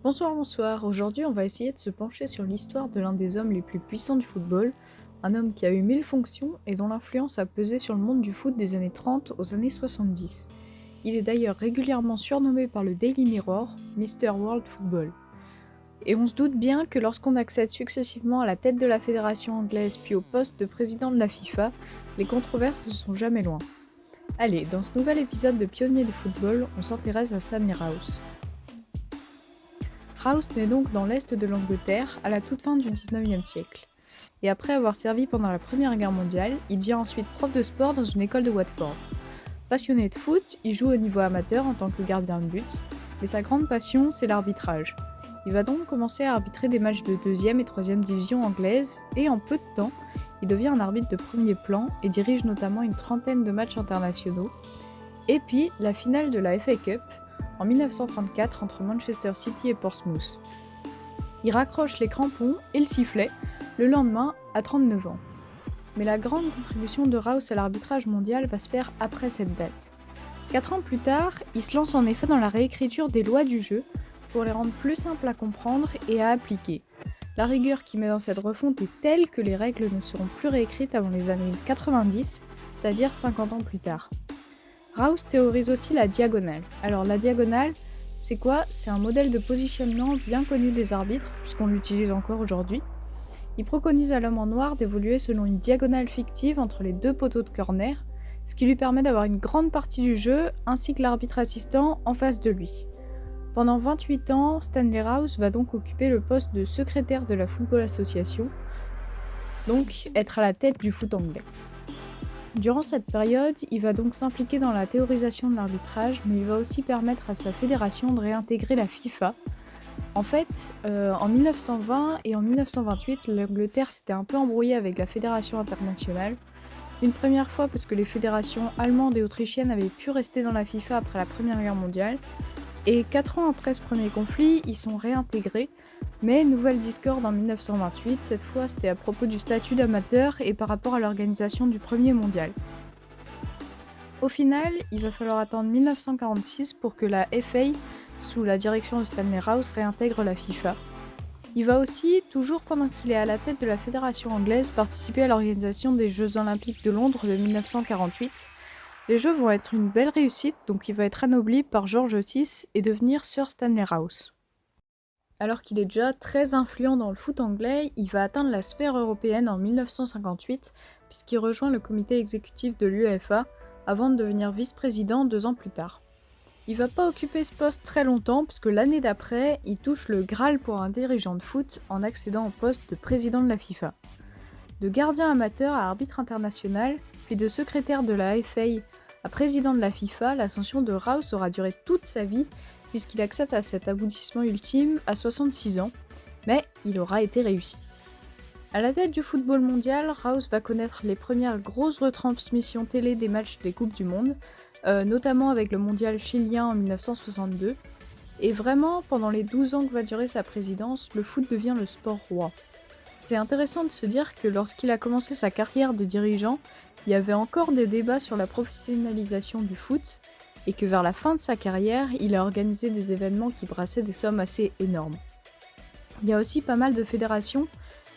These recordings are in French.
Bonsoir, bonsoir. Aujourd'hui, on va essayer de se pencher sur l'histoire de l'un des hommes les plus puissants du football, un homme qui a eu 1000 fonctions et dont l'influence a pesé sur le monde du foot des années 30 aux années 70. Il est d'ailleurs régulièrement surnommé par le Daily Mirror Mr. World Football. Et on se doute bien que lorsqu'on accède successivement à la tête de la fédération anglaise puis au poste de président de la FIFA, les controverses ne sont jamais loin. Allez, dans ce nouvel épisode de Pionniers du football, on s'intéresse à Stanley Rous. Rous naît donc dans l'est de l'Angleterre à la toute fin du XIXe siècle. Et après avoir servi pendant la Première Guerre mondiale, il devient ensuite prof de sport dans une école de Watford. Passionné de foot, il joue au niveau amateur en tant que gardien de but, mais sa grande passion, c'est l'arbitrage. Il va donc commencer à arbitrer des matchs de 2e et 3e division anglaise, et en peu de temps, il devient un arbitre de premier plan et dirige notamment une trentaine de matchs internationaux. Et puis, la finale de la FA Cup, en 1934 entre Manchester City et Portsmouth. Il raccroche les crampons et le sifflet le lendemain à 39 ans. Mais la grande contribution de Rous à l'arbitrage mondial va se faire après cette date. 4 ans plus tard, il se lance en effet dans la réécriture des lois du jeu pour les rendre plus simples à comprendre et à appliquer. La rigueur qu'il met dans cette refonte est telle que les règles ne seront plus réécrites avant les années 90, c'est-à-dire 50 ans plus tard. Rous théorise aussi la diagonale. Alors la diagonale, c'est quoi? C'est un modèle de positionnement bien connu des arbitres, puisqu'on l'utilise encore aujourd'hui. Il préconise à l'homme en noir d'évoluer selon une diagonale fictive entre les deux poteaux de corner, ce qui lui permet d'avoir une grande partie du jeu, ainsi que l'arbitre assistant en face de lui. Pendant 28 ans, Stanley Rous va donc occuper le poste de secrétaire de la Football Association, donc être à la tête du foot anglais. Durant cette période, il va donc s'impliquer dans la théorisation de l'arbitrage, mais il va aussi permettre à sa fédération de réintégrer la FIFA. En fait, en 1920 et en 1928, l'Angleterre s'était un peu embrouillée avec la Fédération internationale. Une première fois parce que les fédérations allemandes et autrichiennes avaient pu rester dans la FIFA après la Première Guerre mondiale. Et 4 ans après ce premier conflit, ils sont réintégrés, mais nouvelle discorde en 1928, cette fois c'était à propos du statut d'amateur et par rapport à l'organisation du premier mondial. Au final, il va falloir attendre 1946 pour que la FA, sous la direction de Stanley Rous, réintègre la FIFA. Il va aussi, toujours pendant qu'il est à la tête de la fédération anglaise, participer à l'organisation des Jeux Olympiques de Londres de 1948. Les Jeux vont être une belle réussite, donc il va être anobli par George VI et devenir Sir Stanley Rous. Alors qu'il est déjà très influent dans le foot anglais, il va atteindre la sphère européenne en 1958, puisqu'il rejoint le comité exécutif de l'UEFA, avant de devenir vice-président 2 ans plus tard. Il va pas occuper ce poste très longtemps, puisque l'année d'après, il touche le Graal pour un dirigeant de foot en accédant au poste de président de la FIFA. De gardien amateur à arbitre international, puis de secrétaire de la FA à président de la FIFA, l'ascension de Rous aura duré toute sa vie, puisqu'il accepte à cet aboutissement ultime à 66 ans, mais il aura été réussi. À la tête du football mondial, Rous va connaître les premières grosses retransmissions télé des matchs des Coupes du Monde, notamment avec le mondial chilien en 1962, et vraiment, pendant les 12 ans que va durer sa présidence, le foot devient le sport roi. C'est intéressant de se dire que lorsqu'il a commencé sa carrière de dirigeant, il y avait encore des débats sur la professionnalisation du foot, et que vers la fin de sa carrière, il a organisé des événements qui brassaient des sommes assez énormes. Il y a aussi pas mal de fédérations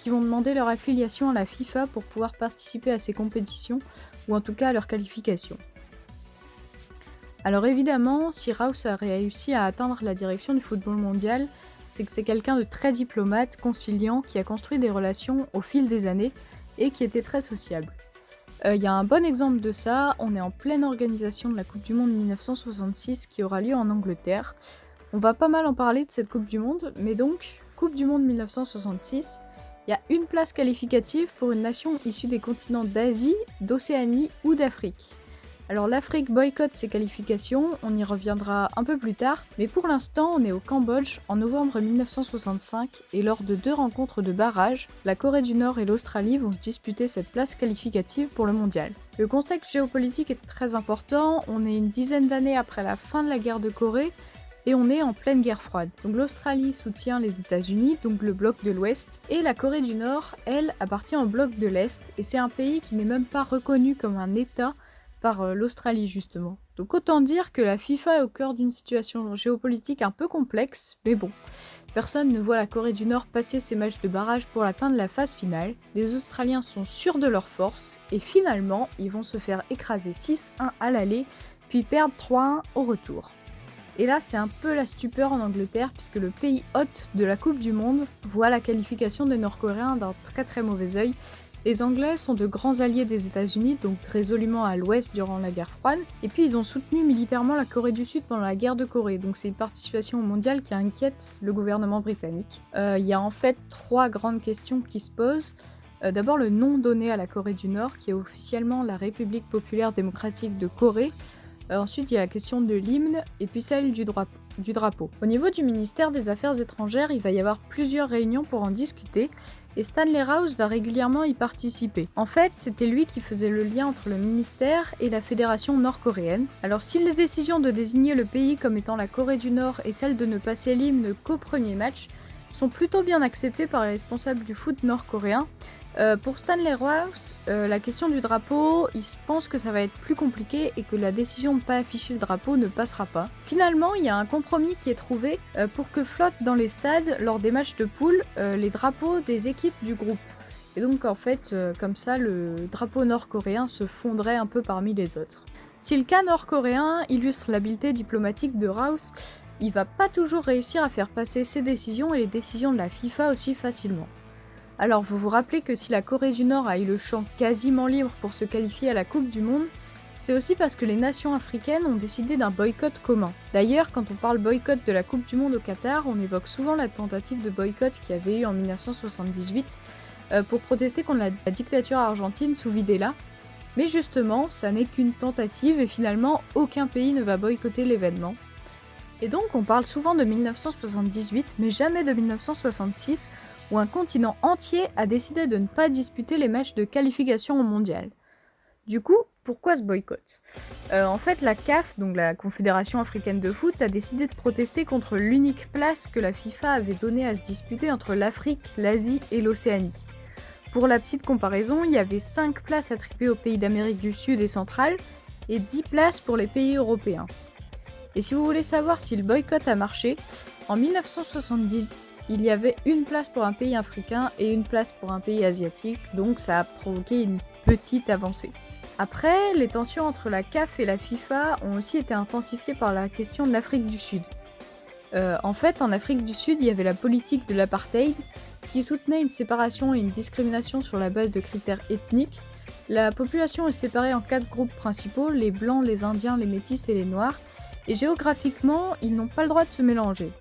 qui vont demander leur affiliation à la FIFA pour pouvoir participer à ces compétitions, ou en tout cas à leur qualification. Alors évidemment, si Rous a réussi à atteindre la direction du football mondial, c'est que c'est quelqu'un de très diplomate, conciliant, qui a construit des relations au fil des années et qui était très sociable. Il y a un bon exemple de ça, on est en pleine organisation de la Coupe du Monde 1966 qui aura lieu en Angleterre. On va pas mal en parler de cette Coupe du Monde, mais donc, Coupe du Monde 1966, il y a une place qualificative pour une nation issue des continents d'Asie, d'Océanie ou d'Afrique. Alors l'Afrique boycotte ses qualifications, on y reviendra un peu plus tard, mais pour l'instant on est au Cambodge en novembre 1965 et lors de 2 rencontres de barrage, la Corée du Nord et l'Australie vont se disputer cette place qualificative pour le mondial. Le contexte géopolitique est très important, on est une dizaine d'années après la fin de la guerre de Corée et on est en pleine guerre froide. Donc l'Australie soutient les États-Unis, donc le bloc de l'Ouest, et la Corée du Nord, elle, appartient au bloc de l'Est, et c'est un pays qui n'est même pas reconnu comme un État par l'Australie justement. Donc autant dire que la FIFA est au cœur d'une situation géopolitique un peu complexe, mais bon, personne ne voit la Corée du Nord passer ses matchs de barrage pour atteindre la phase finale. Les Australiens sont sûrs de leur force, et finalement, ils vont se faire écraser 6-1 à l'aller, puis perdre 3-1 au retour. Et là, c'est un peu la stupeur en Angleterre, puisque le pays hôte de la Coupe du Monde voit la qualification des Nord-Coréens d'un très mauvais œil. Les Anglais sont de grands alliés des États-Unis, donc résolument à l'ouest durant la guerre froide, et puis ils ont soutenu militairement la Corée du Sud pendant la guerre de Corée, donc c'est une participation mondiale qui inquiète le gouvernement britannique. Il y a en fait 3 grandes questions qui se posent. D'abord le nom donné à la Corée du Nord, qui est officiellement la République populaire démocratique de Corée. Ensuite, il y a la question de l'hymne et puis celle du drapeau. Au niveau du ministère des Affaires étrangères, il va y avoir plusieurs réunions pour en discuter et Stanley Rous va régulièrement y participer. En fait, c'était lui qui faisait le lien entre le ministère et la fédération nord-coréenne. Alors si les décisions de désigner le pays comme étant la Corée du Nord et celle de ne passer l'hymne qu'au premier match sont plutôt bien acceptées par les responsables du foot nord-coréen, pour Stanley Rous, la question du drapeau, il pense que ça va être plus compliqué et que la décision de ne pas afficher le drapeau ne passera pas. Finalement, il y a un compromis qui est trouvé pour que flottent dans les stades, lors des matchs de poule, les drapeaux des équipes du groupe. Et donc en fait, comme ça, le drapeau nord-coréen se fondrait un peu parmi les autres. Si le cas nord-coréen illustre l'habileté diplomatique de Rous, il va pas toujours réussir à faire passer ses décisions et les décisions de la FIFA aussi facilement. Alors vous vous rappelez que si la Corée du Nord a eu le champ quasiment libre pour se qualifier à la Coupe du Monde, c'est aussi parce que les nations africaines ont décidé d'un boycott commun. D'ailleurs, quand on parle boycott de la Coupe du Monde au Qatar, on évoque souvent la tentative de boycott qu'il y avait eu en 1978 pour protester contre la dictature argentine sous Videla. Mais justement, ça n'est qu'une tentative et finalement aucun pays ne va boycotter l'événement. Et donc on parle souvent de 1978, mais jamais de 1966, où un continent entier a décidé de ne pas disputer les matchs de qualification au mondial. Du coup, pourquoi ce boycott ? En fait, la CAF, donc la Confédération africaine de foot, a décidé de protester contre l'unique place que la FIFA avait donnée à se disputer entre l'Afrique, l'Asie et l'Océanie. Pour la petite comparaison, il y avait 5 places attribuées aux pays d'Amérique du Sud et centrale, et 10 places pour les pays européens. Et si vous voulez savoir si le boycott a marché, en 1970, il y avait une place pour un pays africain et une place pour un pays asiatique, donc ça a provoqué une petite avancée. Après, les tensions entre la CAF et la FIFA ont aussi été intensifiées par la question de l'Afrique du Sud. En fait, en Afrique du Sud, il y avait la politique de l'apartheid qui soutenait une séparation et une discrimination sur la base de critères ethniques. La population est séparée en 4 groupes principaux, les blancs, les indiens, les métis et les noirs, et géographiquement, ils n'ont pas le droit de se mélanger.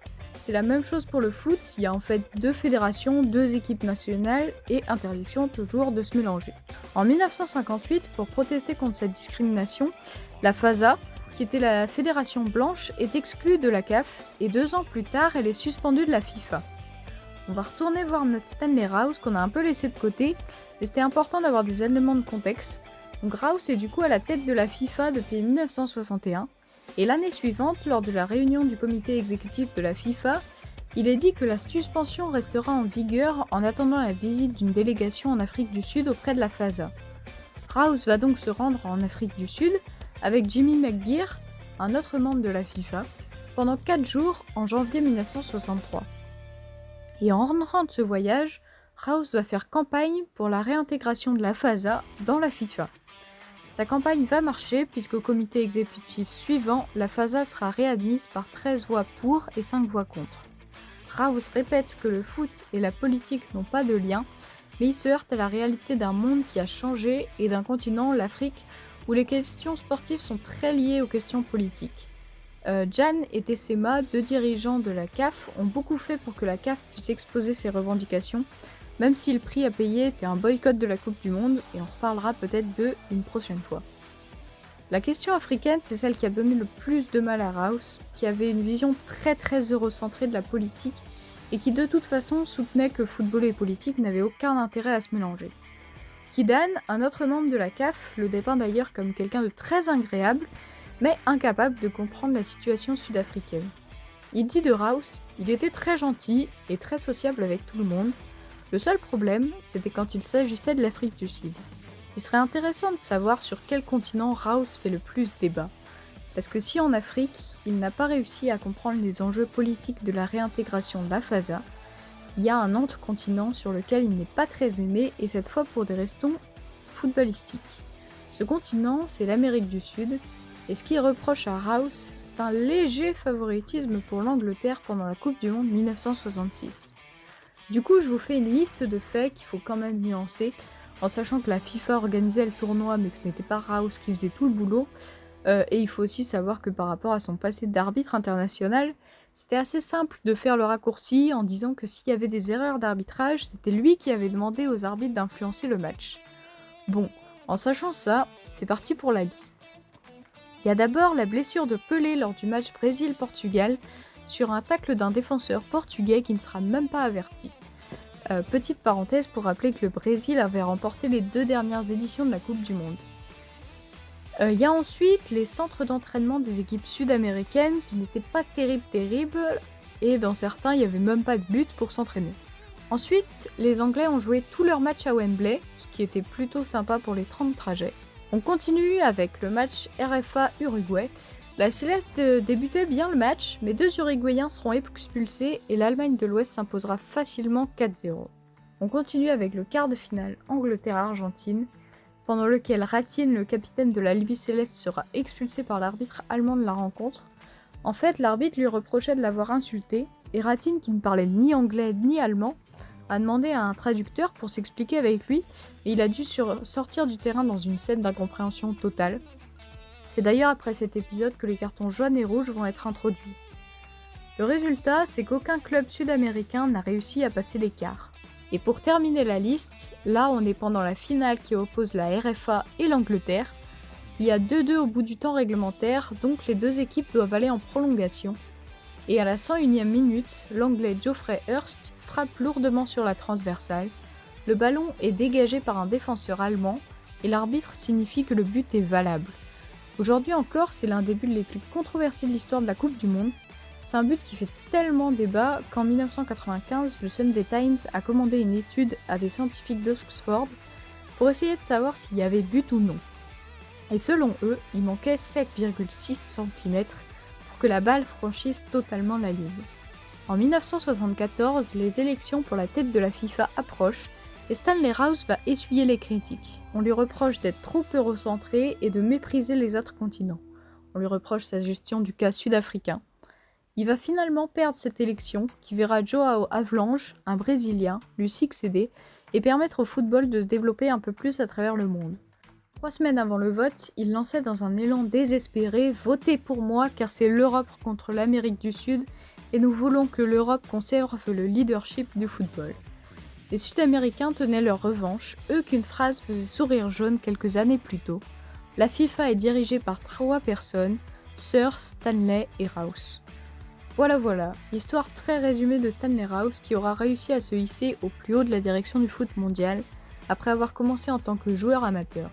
C'est la même chose pour le foot, il y a en fait 2 fédérations, 2 équipes nationales et interdiction toujours de se mélanger. En 1958, pour protester contre cette discrimination, la FASA, qui était la fédération blanche, est exclue de la CAF et 2 ans plus tard, elle est suspendue de la FIFA. On va retourner voir notre Stanley Rous qu'on a un peu laissé de côté, mais c'était important d'avoir des éléments de contexte. Donc Rous est du coup à la tête de la FIFA depuis 1961. Et l'année suivante, lors de la réunion du comité exécutif de la FIFA, il est dit que la suspension restera en vigueur en attendant la visite d'une délégation en Afrique du Sud auprès de la FASA. Rous va donc se rendre en Afrique du Sud avec Jimmy McGeer, un autre membre de la FIFA, pendant 4 jours en janvier 1963. Et en rentrant de ce voyage, Rous va faire campagne pour la réintégration de la FASA dans la FIFA. Sa campagne va marcher puisqu'au comité exécutif suivant, la FASA sera réadmise par 13 voix pour et 5 voix contre. Rous répète que le foot et la politique n'ont pas de lien, mais il se heurte à la réalité d'un monde qui a changé et d'un continent, l'Afrique, où les questions sportives sont très liées aux questions politiques. Jan et Tessema, 2 dirigeants de la CAF, ont beaucoup fait pour que la CAF puisse exposer ses revendications, même si le prix à payer était un boycott de la Coupe du Monde, et on reparlera peut-être d'eux une prochaine fois. La question africaine, c'est celle qui a donné le plus de mal à Rous, qui avait une vision très eurocentrée de la politique, et qui de toute façon soutenait que football et politique n'avaient aucun intérêt à se mélanger. Kidan, un autre membre de la CAF, le dépeint d'ailleurs comme quelqu'un de très agréable, mais incapable de comprendre la situation sud-africaine. Il dit de Rous, il était très gentil et très sociable avec tout le monde. Le seul problème, c'était quand il s'agissait de l'Afrique du Sud. Il serait intéressant de savoir sur quel continent Rous fait le plus débat. Parce que si en Afrique, il n'a pas réussi à comprendre les enjeux politiques de la réintégration de la FASA, il y a un autre continent sur lequel il n'est pas très aimé, et cette fois pour des raisons footballistiques. Ce continent, c'est l'Amérique du Sud, et ce qu'il reproche à Rous, c'est un léger favoritisme pour l'Angleterre pendant la Coupe du Monde 1966. Du coup, je vous fais une liste de faits qu'il faut quand même nuancer, en sachant que la FIFA organisait le tournoi, mais que ce n'était pas Rous qui faisait tout le boulot. Et il faut aussi savoir que par rapport à son passé d'arbitre international, c'était assez simple de faire le raccourci en disant que s'il y avait des erreurs d'arbitrage, c'était lui qui avait demandé aux arbitres d'influencer le match. Bon, en sachant ça, c'est parti pour la liste. Il y a d'abord la blessure de Pelé lors du match Brésil-Portugal sur un tacle d'un défenseur portugais qui ne sera même pas averti. Petite parenthèse pour rappeler que le Brésil avait remporté les 2 dernières éditions de la Coupe du Monde. Il y a ensuite les centres d'entraînement des équipes sud-américaines qui n'étaient pas terribles, et dans certains il n'y avait même pas de but pour s'entraîner. Ensuite, les Anglais ont joué tous leurs matchs à Wembley, ce qui était plutôt sympa pour les 30 trajets. On continue avec le match RFA-Uruguay. La Céleste débutait bien le match, mais 2 Uruguayens seront expulsés et l'Allemagne de l'Ouest s'imposera facilement 4-0. On continue avec le quart de finale Angleterre-Argentine, pendant lequel Ratine, le capitaine de la Libye Céleste, sera expulsé par l'arbitre allemand de la rencontre. En fait, l'arbitre lui reprochait de l'avoir insulté, et Ratine, qui ne parlait ni anglais ni allemand, a demandé à un traducteur pour s'expliquer avec lui, et il a dû sortir du terrain dans une scène d'incompréhension totale. C'est d'ailleurs après cet épisode que les cartons jaunes et rouges vont être introduits. Le résultat, c'est qu'aucun club sud-américain n'a réussi à passer l'écart. Et pour terminer la liste, là on est pendant la finale qui oppose la RFA et l'Angleterre. Il y a 2-2 au bout du temps réglementaire, donc les 2 équipes doivent aller en prolongation. Et à la 101e minute, l'Anglais Geoffrey Hurst frappe lourdement sur la transversale. Le ballon est dégagé par un défenseur allemand et l'arbitre signifie que le but est valable. Aujourd'hui encore, c'est l'un des buts les plus controversés de l'histoire de la Coupe du Monde. C'est un but qui fait tellement débat qu'en 1995, le Sunday Times a commandé une étude à des scientifiques d'Oxford pour essayer de savoir s'il y avait but ou non. Et selon eux, il manquait 7,6 cm pour que la balle franchisse totalement la ligne. En 1974, les élections pour la tête de la FIFA approchent et Stanley Rous va essuyer les critiques. On lui reproche d'être trop eurocentré et de mépriser les autres continents. On lui reproche sa gestion du cas sud-africain. Il va finalement perdre cette élection qui verra João Havelange, un Brésilien, lui succéder et permettre au football de se développer un peu plus à travers le monde. 3 semaines avant le vote, il lançait dans un élan désespéré « Votez pour moi car c'est l'Europe contre l'Amérique du Sud et nous voulons que l'Europe conserve le leadership du football ». Les Sud-Américains tenaient leur revanche, eux qu'une phrase faisait sourire jaune quelques années plus tôt. La FIFA est dirigée par 3 personnes, Sir, Stanley et Rous. Voilà, l'histoire très résumée de Stanley Rous qui aura réussi à se hisser au plus haut de la direction du foot mondial après avoir commencé en tant que joueur amateur.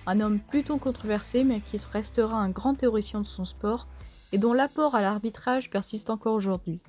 Un homme plutôt controversé mais qui restera un grand théoricien de son sport et dont l'apport à l'arbitrage persiste encore aujourd'hui.